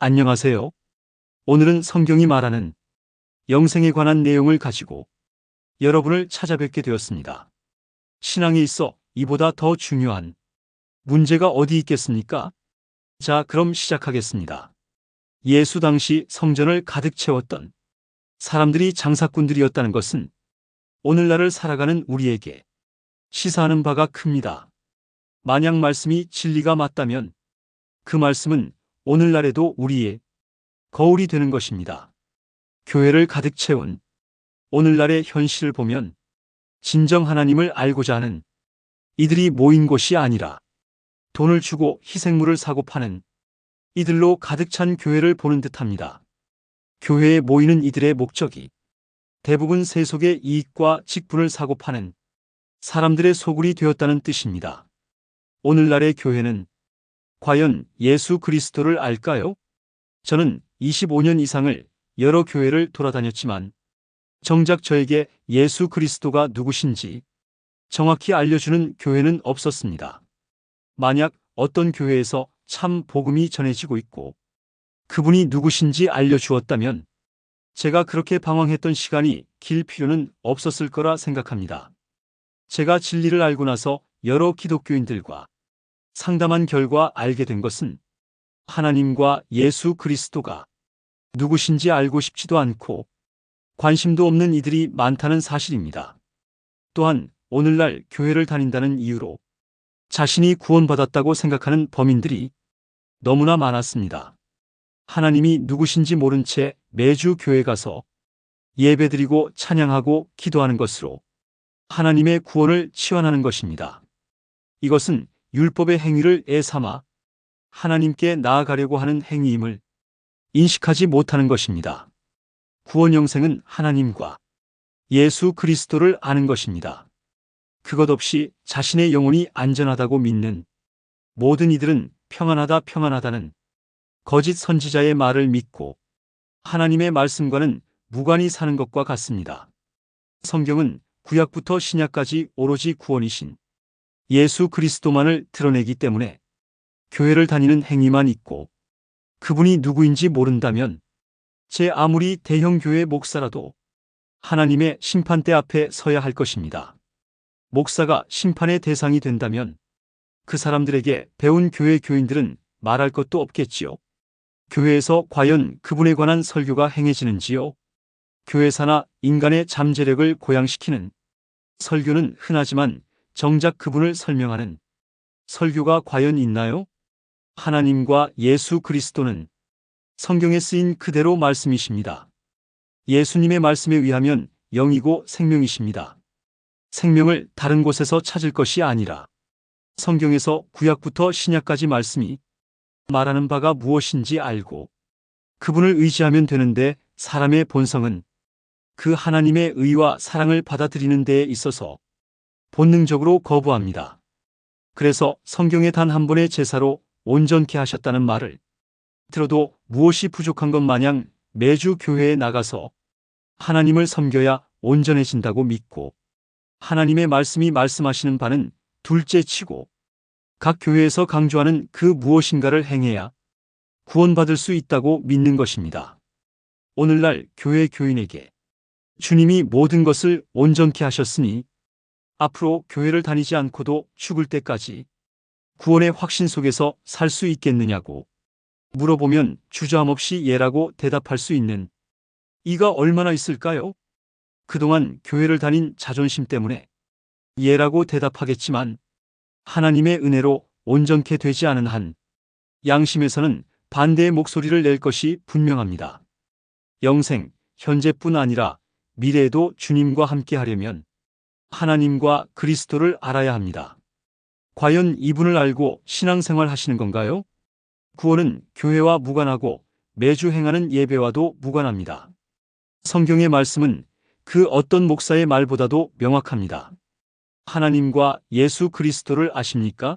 안녕하세요. 오늘은 성경이 말하는 영생에 관한 내용을 가지고 여러분을 찾아뵙게 되었습니다. 신앙에 있어 이보다 더 중요한 문제가 어디 있겠습니까? 자, 그럼 시작하겠습니다. 예수 당시 성전을 가득 채웠던 사람들이 장사꾼들이었다는 것은 오늘날을 살아가는 우리에게 시사하는 바가 큽니다. 만약 말씀이 진리가 맞다면 그 말씀은 오늘날에도 우리의 거울이 되는 것입니다. 교회를 가득 채운 오늘날의 현실을 보면 진정 하나님을 알고자 하는 이들이 모인 곳이 아니라 돈을 주고 희생물을 사고 파는 이들로 가득 찬 교회를 보는 듯합니다. 교회에 모이는 이들의 목적이 대부분 세속의 이익과 직분을 사고 파는 사람들의 소굴이 되었다는 뜻입니다. 오늘날의 교회는 과연 예수 그리스도를 알까요? 저는 25년 이상을 여러 교회를 돌아다녔지만 정작 저에게 예수 그리스도가 누구신지 정확히 알려주는 교회는 없었습니다. 만약 어떤 교회에서 참 복음이 전해지고 있고 그분이 누구신지 알려주었다면 제가 그렇게 방황했던 시간이 길 필요는 없었을 거라 생각합니다. 제가 진리를 알고 나서 여러 기독교인들과 상담한 결과 알게 된 것은 하나님과 예수 그리스도가 누구신지 알고 싶지도 않고 관심도 없는 이들이 많다는 사실입니다. 또한 오늘날 교회를 다닌다는 이유로 자신이 구원받았다고 생각하는 범인들이 너무나 많았습니다. 하나님이 누구신지 모른 채 매주 교회 가서 예배드리고 찬양하고 기도하는 것으로 하나님의 구원을 치환하는 것입니다. 이것은 율법의 행위를 애삼아 하나님께 나아가려고 하는 행위임을 인식하지 못하는 것입니다. 구원 영생은 하나님과 예수 그리스도를 아는 것입니다. 그것 없이 자신의 영혼이 안전하다고 믿는 모든 이들은 평안하다는 거짓 선지자의 말을 믿고 하나님의 말씀과는 무관히 사는 것과 같습니다. 성경은 구약부터 신약까지 오로지 구원이신 예수 그리스도만을 드러내기 때문에 교회를 다니는 행위만 있고 그분이 누구인지 모른다면 제 아무리 대형 교회 목사라도 하나님의 심판대 앞에 서야 할 것입니다. 목사가 심판의 대상이 된다면 그 사람들에게 배운 교회 교인들은 말할 것도 없겠지요. 교회에서 과연 그분에 관한 설교가 행해지는지요? 교회사나 인간의 잠재력을 고양시키는 설교는 흔하지만 정작 그분을 설명하는 설교가 과연 있나요? 하나님과 예수 그리스도는 성경에 쓰인 그대로 말씀이십니다. 예수님의 말씀에 의하면 영이고 생명이십니다. 생명을 다른 곳에서 찾을 것이 아니라 성경에서 구약부터 신약까지 말씀이 말하는 바가 무엇인지 알고 그분을 의지하면 되는데 사람의 본성은 그 하나님의 의와 사랑을 받아들이는 데에 있어서 본능적으로 거부합니다. 그래서 성경에 단 한 번의 제사로 온전케 하셨다는 말을 들어도 무엇이 부족한 것 마냥 매주 교회에 나가서 하나님을 섬겨야 온전해진다고 믿고 하나님의 말씀이 말씀하시는 바는 둘째치고 각 교회에서 강조하는 그 무엇인가를 행해야 구원받을 수 있다고 믿는 것입니다. 오늘날 교회 교인에게 주님이 모든 것을 온전케 하셨으니 앞으로 교회를 다니지 않고도 죽을 때까지 구원의 확신 속에서 살 수 있겠느냐고 물어보면 주저함 없이 예라고 대답할 수 있는 이가 얼마나 있을까요? 그동안 교회를 다닌 자존심 때문에 예라고 대답하겠지만 하나님의 은혜로 온전케 되지 않은 한 양심에서는 반대의 목소리를 낼 것이 분명합니다. 영생, 현재뿐 아니라 미래에도 주님과 함께 하려면 하나님과 그리스도를 알아야 합니다. 과연 이분을 알고 신앙생활 하시는 건가요? 구원은 교회와 무관하고 매주 행하는 예배와도 무관합니다. 성경의 말씀은 그 어떤 목사의 말보다도 명확합니다. 하나님과 예수 그리스도를 아십니까?